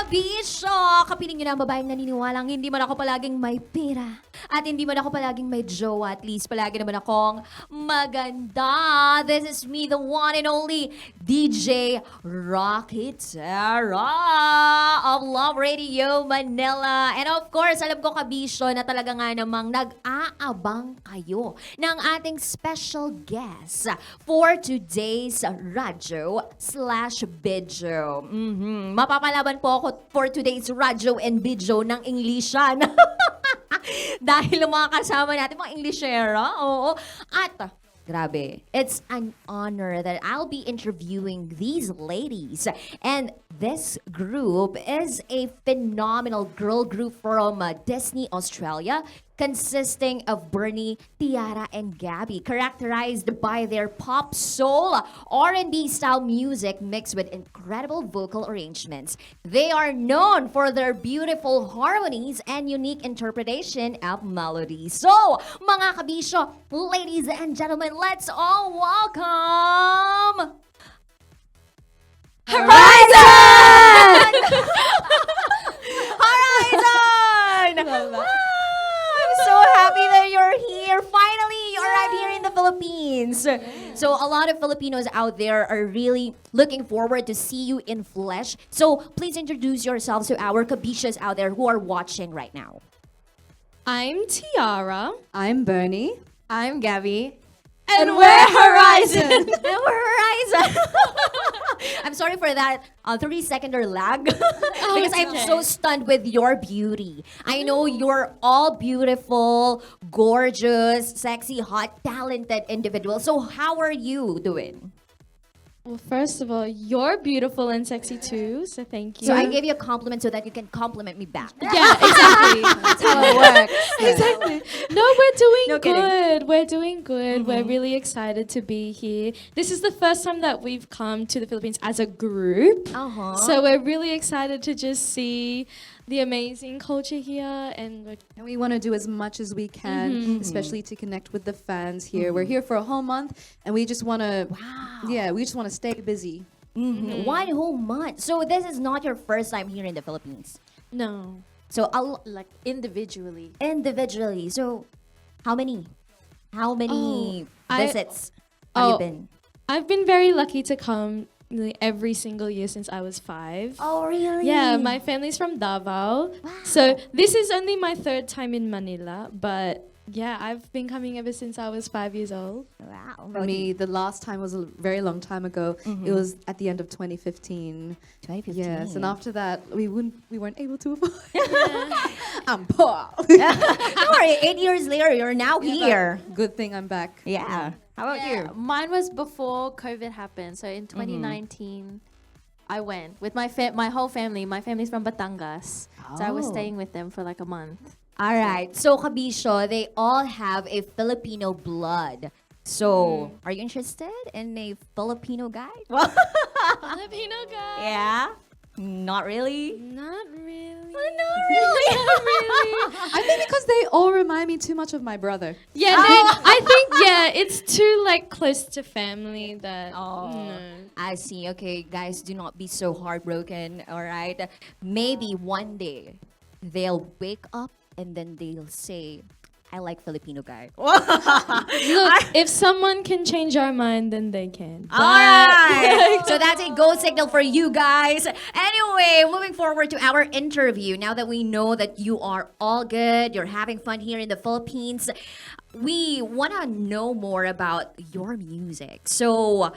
kabisyo! Kapiling nyo na ang babaeng naniniwalang hindi man ako palaging may pera at hindi man ako palaging may jowa. At least palagi naman akong maganda. This is me, the one and only DJ Raqi Terra of Love Radio Manila. And of course, alam ko kabisyo na talaga nga namang nag-aabang kayo ng ating special guest for today's radyo/video. Mapapalaban po ako for today's radyo and video ng Englishan. Dahil ang mga kasama natin, mga Englishera, oo. At, grabe, it's an honor that I'll be interviewing these ladies. And this group is a phenomenal girl group from Disney, Australia, consisting of Bernie, Tiara, and Gabby, characterized by their pop, soul, R&B style music mixed with incredible vocal arrangements. They are known for their beautiful harmonies and unique interpretation of melodies. So, mga kabisyo, ladies and gentlemen, let's all welcome H3rizon! H3rizon! So happy that you're here. Finally, you arrived here in the Philippines. So a lot of Filipinos out there are really looking forward to see you in flesh. So please introduce yourselves to our kabishas out there who are watching right now. I'm Tiara. I'm Bernie. I'm Gabby. And we're H3rizon. And we're H3rizon. I'm sorry for that 3-second lag because I'm okay. so stunned with your beauty. I know you're all beautiful, gorgeous, sexy, hot, talented individuals. So how are you doing? Well, first of all, you're beautiful and sexy too, so thank you. So I gave you a compliment so that you can compliment me back. Yeah, exactly. That's how it works. Exactly. No, we're doing No kidding. good. We're doing good. We're really excited to be here. This is the first time that we've come to the Philippines as a group. Uh-huh. So we're really excited to just see the amazing culture here, and And we want to do as much as we can, especially to connect with the fans here. We're here for a whole month, and we just want to, we just want to stay busy. 1 whole month. So this is not your first time here in the Philippines. no. So Like individually. individually. So how many I- visits have you Oh. been? I've been very lucky to come like, every single year since I was 5. Oh, really? Yeah, my family's from Davao. So this is only my 3rd time in Manila, but yeah, I've been coming ever since I was 5 years old. Wow. For me, the last time was a very long time ago. It was at the end of 2015. 2015. Yes, and after that, we weren't able to afford. I'm poor. Don't worry, 8 years later, you're now here. Good thing I'm back. Yeah. How about you? Mine was before COVID happened. So in 2019, I went with my whole family. My family's from Batangas. So I was Oh. staying with them for like a month. All right. So, kabisyo, they all have a Filipino blood. So, are you interested in a Filipino guy? Filipino guy. Yeah. Not really. Not really. Not really. Not really. I think because they all remind me too much of my brother. Yeah, I think it's too like close to family that. Oh. No. I see. Okay, guys, do not be so heartbroken. All right. Maybe one day they'll wake up and then they'll say, I like Filipino guy. Look, if someone can change our mind, then they can. All right. So that's a go signal for you guys. Anyway, moving forward to our interview. Now that we know that you are all good, you're having fun here in the Philippines, we want to know more about your music. So,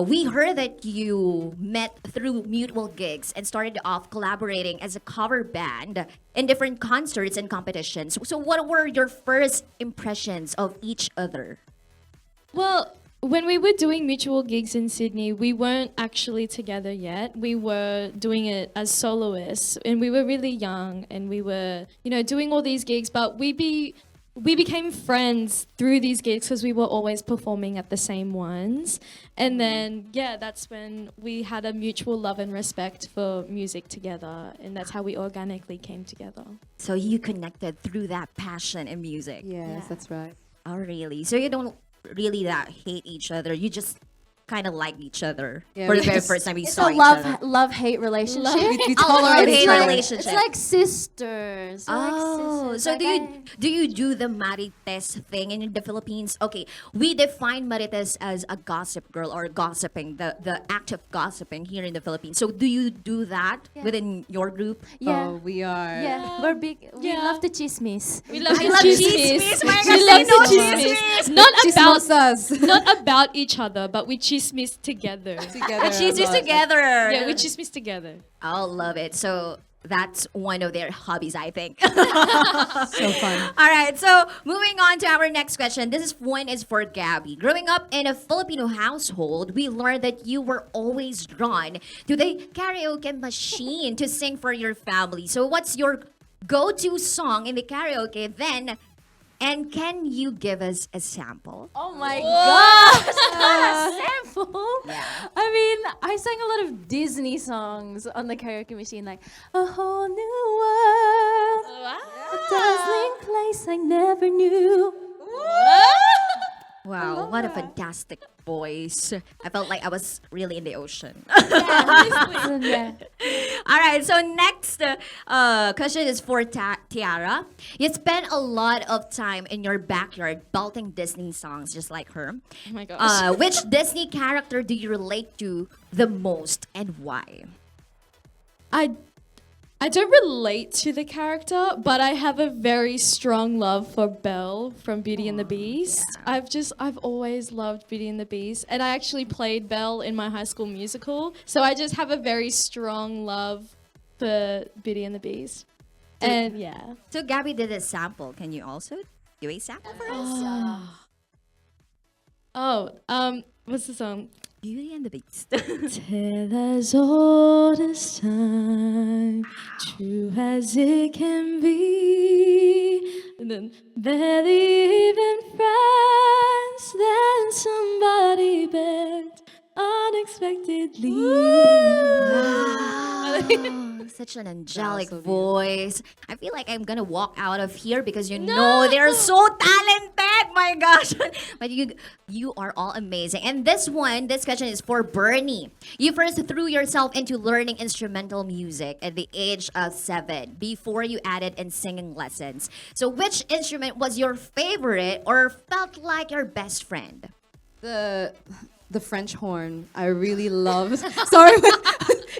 we heard that you met through mutual gigs and started off collaborating as a cover band in different concerts and competitions. So what were your first impressions of each other? Well, when we were doing mutual gigs in Sydney, we weren't actually together yet. We were doing it as soloists, and we were really young, and we were, doing all these gigs, but we became friends through these gigs because we were always performing at the same ones. And then, that's when we had a mutual love and respect for music together. And that's how we organically came together. So you connected through that passion in music. Yes, that's right. Oh, really? So you don't really that hate each other. You just kind of like each other Yeah, for the we very just- first time we It's saw a each other? love-hate relationship. We A tolerate love-hate each other. relationship. It's like sisters. We're like Oh, sisters. so Like, do you do the marites thing in the Philippines? Okay, we define marites as a gossip girl or gossiping, the act of gossiping here in the Philippines. So do you do that Yeah. within your group? Yeah. Oh, we are. Yeah, we're big. We Yeah. love to chismis. We love I love chismis. My We God, love say no to chismis. Not about Chismosas. not about each other, but we chismis together. Together. Chismis a lot. together. Yeah, we chismis together. I'll love it. So that's one of their hobbies, I think. So fun. All right, so moving on to our next question. One is for Gabby. Growing up in a Filipino household, we learned that you were always drawn to the karaoke machine to sing for your family. So what's your go-to song in the karaoke then? And can you give us a sample? Oh my gosh! Not a sample. I mean, I sang a lot of Disney songs on the karaoke machine, like a whole new world, a dazzling place I never knew. Wow, what a fantastic voice. I felt like I was really in the ocean. Yeah. All right, so next question is for Tiara. You spent a lot of time in your backyard belting Disney songs just like her. Oh my gosh. Which Disney character do you relate to the most and why? I don't relate to the character, but I have a very strong love for Belle from Beauty and the Beast. yeah. I've always loved Beauty and the Beast, and I actually played Belle in my High School Musical. So I just have a very strong love for Beauty and the Beast. And yeah. So Gabby did a sample. Can you also do a sample for us? What's the song? Beauty and the Beast. Tell as old as time, true as it can be. And then barely even friends, then somebody begged unexpectedly. Wow, such an angelic so beautiful. voice. I feel like I'm gonna walk out of here because you know they're so talented. My gosh, but you are all amazing. And this question is for Bernie. You first threw yourself into learning instrumental music at the age of 7 before you added in singing lessons. So which instrument was your favorite or felt like your best friend? The French horn. I really love. Sorry.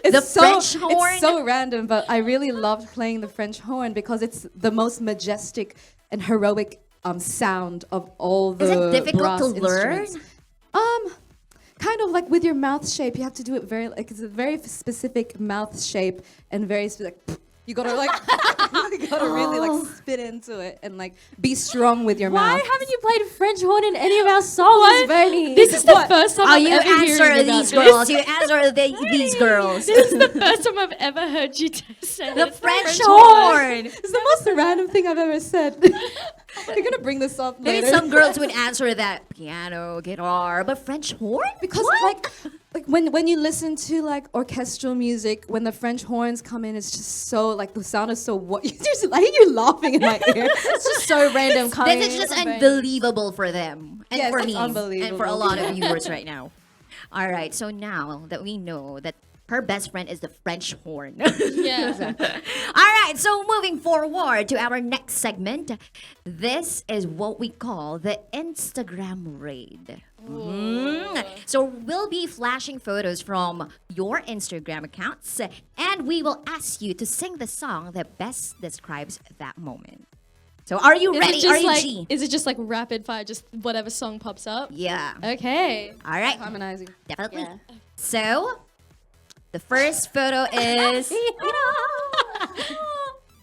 It's The French horn? It's so random, but I really loved playing the French horn because it's the most majestic and heroic sound of all the Is it difficult brass to learn? instruments. Kind of like with your mouth shape, you have to do it very like it's a very specific mouth shape and very specific. You gotta like, you gotta really like spit into it and like be strong with your Why mouth. haven't you played French horn in any of our songs, Bernie? This is the first time Oh, I'm you ever answer hearing about these this. girls. You answer these girls. This is the first time I've ever heard you say The it. French horn. It's the most random thing I've ever said. You're gonna bring this up Maybe later. some girls would answer that piano, guitar, but French horn? Because like when you listen to like orchestral music, when the French horns come in, it's just so like the sound is so what you just I hear you laughing in my ear. It's just so random coming. This is just from Bernie. unbelievable for them and Yes, for it's me and for a unbelievable. lot of viewers right now. All right, so now that we know that her best friend is the French horn. Yeah. All right, so moving forward to our next segment, this is what we call the Instagram raid. So we'll be flashing photos from your Instagram accounts, and we will ask you to sing the song that best describes that moment. So are you ready? Are you G? Is it just like rapid fire, just whatever song pops up? Yeah. Okay. All right. Harmonizing. Definitely. Yeah. So the first photo is.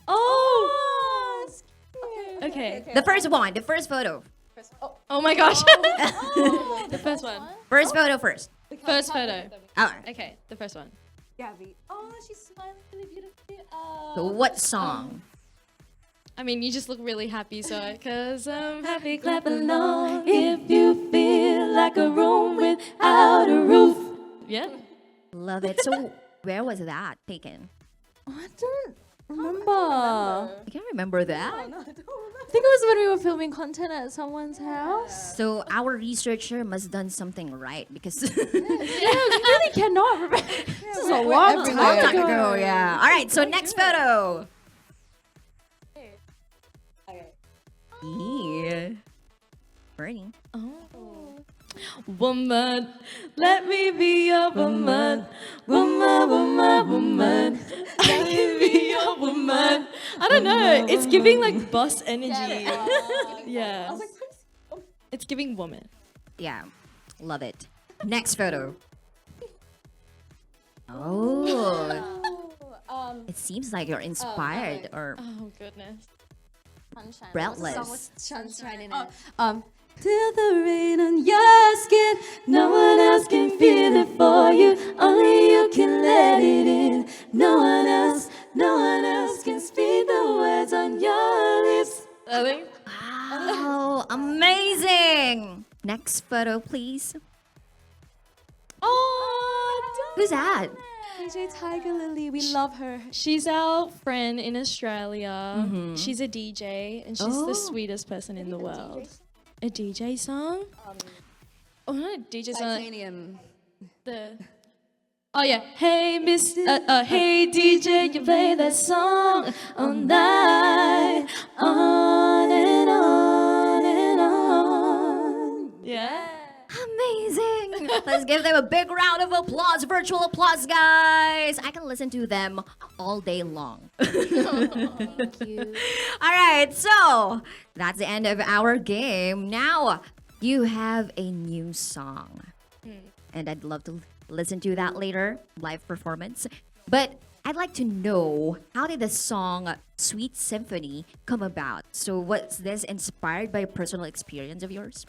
Oh. Okay. The first one, the first photo. Oh my gosh. The first one. First photo first. First photo. All right. Okay, the first one. Gabby. Oh, she's smiling really beautifully. So what song? I mean, you just look really happy, so cause I'm happy, clap along if you feel like a room without a roof. Yeah. Love it. So where was that taken? I don't remember. I can't remember that. I think it was when we were filming content at someone's house. So our researcher must have done something right because Yeah, we really cannot remember. This is a we're long everywhere. time long ago. ago, yeah. All right, so next photo. Yeah. Burning. Woman, let me be your woman. Woman, woman, woman. Let me be your woman. I don't know. It's giving like boss energy. Yeah. It's giving woman. Yeah, love it. Next photo. Oh, it seems like you're inspired or Oh goodness. breathless. Sunshine in it. Feel the rain on your skin. No one else can feel it for you. Only you can let it in. No one else can speak the words on your lips. Wow, amazing. Next photo, please. Oh, Who's that? DJ Tiger Lily, we love her. she's our friend in Australia. She's a DJ and she's Oh. the sweetest person in the world. A DJ song? Oh, not a DJ song. Titanium. The oh yeah, hey Miss, hey DJ, you play that song all night, on and on and on. Yeah. Amazing. Let's give them a big round of applause, virtual applause, guys. I can listen to them all day long. Thank you. All right, so that's the end of our game. Now you have a new song, and I'd love to listen to that later, live performance. But I'd like to know, how did the song Sweet Symphony come about? So was this inspired by a personal experience of yours?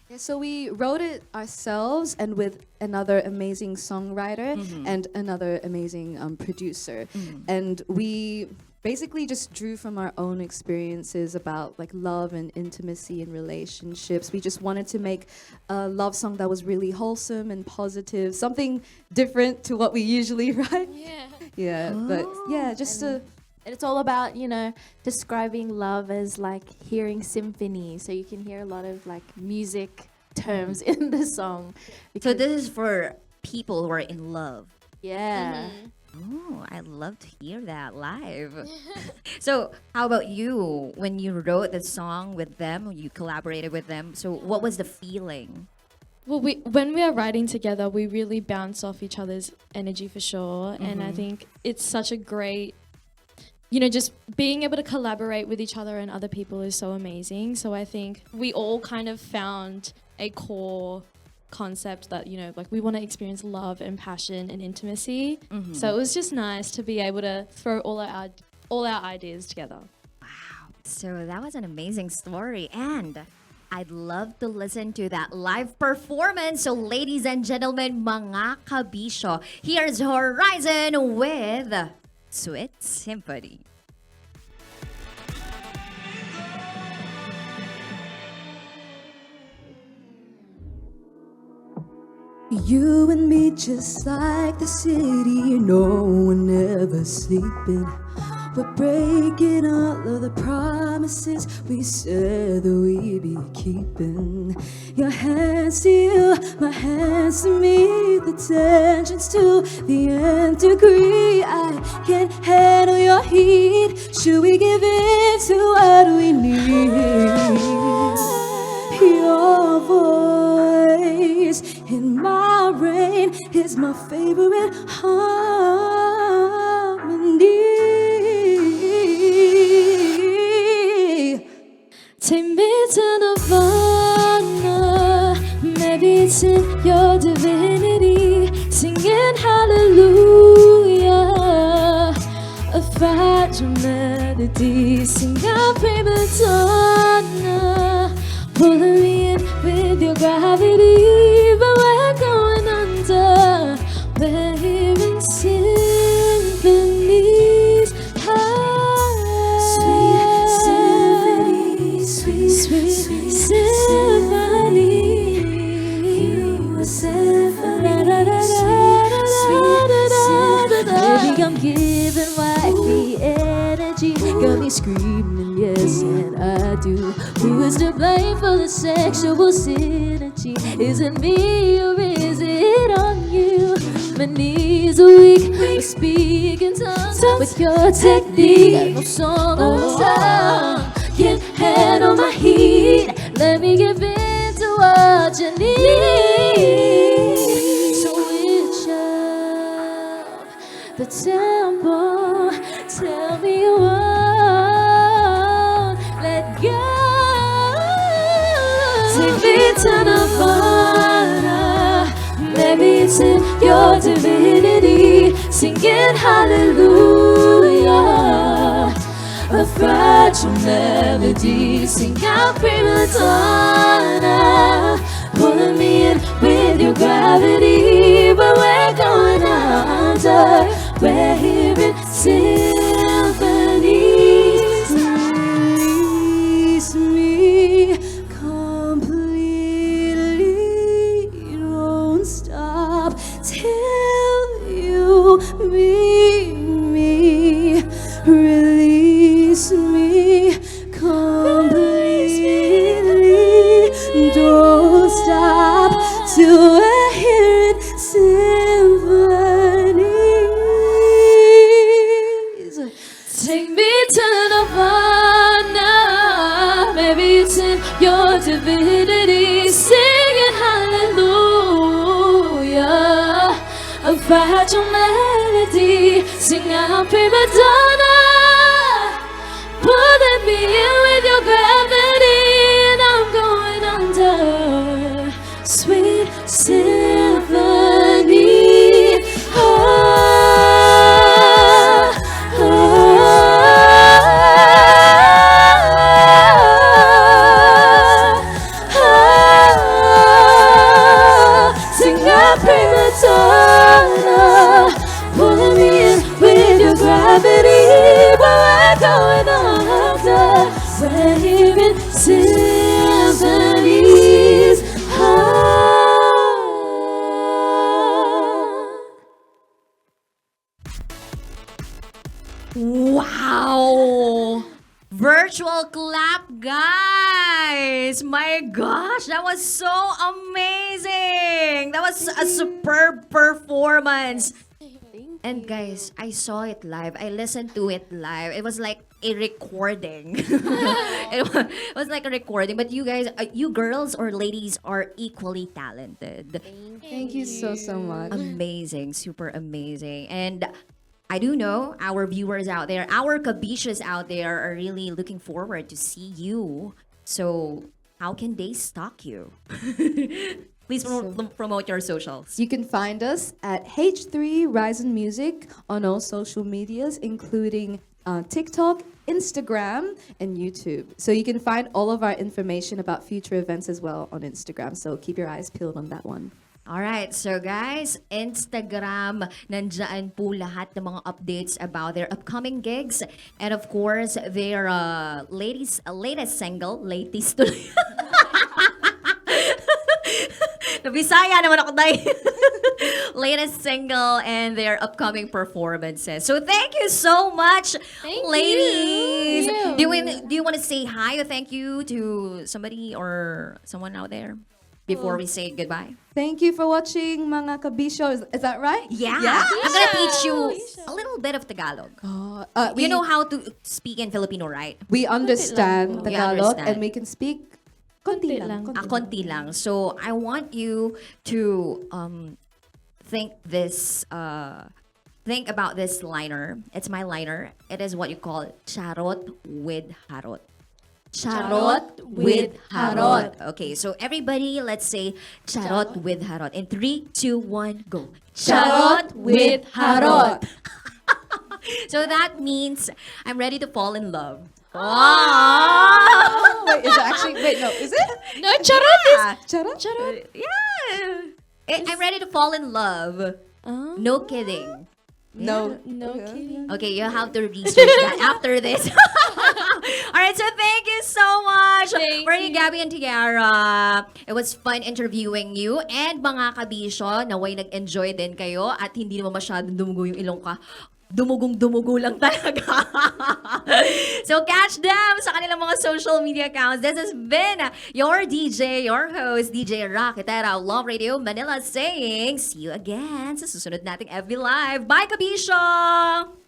Yeah, so we wrote it ourselves and with another amazing songwriter and another amazing producer. And we basically just drew from our own experiences about like love and intimacy and relationships. We just wanted to make a love song that was really wholesome and positive, something different to what we usually write. Yeah. Yeah, but yeah, just to... And it's all about, describing love as like hearing symphony. So you can hear a lot of like music terms in the song. So Because- this is for people who are in love. yeah. Oh, I'd love to hear that live. So, how about you? When you wrote the song with them, you collaborated with them. So, what was the feeling? Well, when we are writing together, we really bounce off each other's energy for sure. And I think it's such a great, just being able to collaborate with each other and other people is so amazing. So I think we all kind of found a core concept that, like we want to experience love and passion and intimacy. So it was just nice to be able to throw all our ideas together. Wow. So, that was an amazing story. And I'd love to listen to that live performance. So, ladies and gentlemen, mga kabisyo, here's H3rizon with Sweet Symphony. You and me just like the city, no one ever sleeping. We're breaking all of the promises we said that we'd be keeping. Your hands to you, my hands to me, the tension's to the nth degree. I can't handle your heat. Should we give in to what we need? Your voice in my brain is my favorite harmony. Take me to Nirvana, maybe it's in your divinity, singing hallelujah, a fragile melody, sing our prima donna, pulling me in with your gravity, but we're going under, we're hearing symphonies. Sweet symphony, you a symphony, baby, I'm giving what we mutual synergy. Is it me or is it on you? My knees are weak, we speak in tongues with your technique. No song on my tongue can't handle my heat. Let me give in to what you need. So which of the tempo? Tell me you won't let go. Take me to Nirvana. Maybe it's in your divinity, singing hallelujah. A fragile melody, sing out prima donna. Pulling me in with your gravity, but we're going under. We're hearing symphonies. Release me completely. Don't stop till you meet me. Release me completely. Don't stop till we're hearing symphonies. Take me to Nirvana. Maybe it's in your divinity, singing hallelujah. A fragile melody, sing out prima donna. Pulling me in with your gravity, and I'm going under. Sweet symphony. Ah, ah, ah. Sing out prima donna. Pulling me in with your gravity, but we're going under. We're hearing symphonies. Wow! Virtual clap, guys! My gosh, that was so amazing! That was a superb performance. And guys, I saw it live. I listened to it live. It was like a recording. It was like a recording. But you guys, you girls or ladies are equally talented. Thank you so much. Amazing, super amazing. And I do know our viewers out there, our kabishas out there are really looking forward to see you. So how can they stalk you? Please promote your socials. You can find us at H3rizon Music on all social medias, including TikTok, Instagram, and YouTube. So you can find all of our information about future events as well on Instagram. So keep your eyes peeled on that one. Alright, so guys, Instagram, nandyan po lahat ng mga updates about their upcoming gigs. And of course, their latest single, latest tuloy. Nabisaya naman ako dahil. Latest single and their upcoming performances. So thank you so much, ladies. You. Do you want to say hi or thank you to somebody or someone out there before we say goodbye? Thank you for watching mga kabisyo. Is that right? Yeah. I'm gonna teach you a little bit of Tagalog. You know how to speak in Filipino, right? We understand We Tagalog understand. and we can speak konti lang. Konti lang. So I want you to think about this liner. It's my liner. It is what you call charot with harot. Charot with harot. Okay, so everybody, let's say charot with harot. In 3, 2, 1, go. Charot with harot. So that means I'm ready to fall in love. Oh! Wait, is it actually? Wait, no, is it? No, charot is Charot? Yeah. I'm ready to fall in love. No kidding. No. no kidding. Okay, you have to research that after this. All right, so thank you so much for you, Gabby and Tiara. It was fun interviewing you. And mga kabisyo, naway nag-enjoy din kayo at hindi naman masyadong dumugo yung ilong ka. dumugong-dumugo lang talaga. So catch them sa kanilang mga social media accounts. This has been your DJ, your host, DJ Raqi Terra, Love Radio Manila saying, see you again sa susunod nating FB Live. Bye, Kabisyo!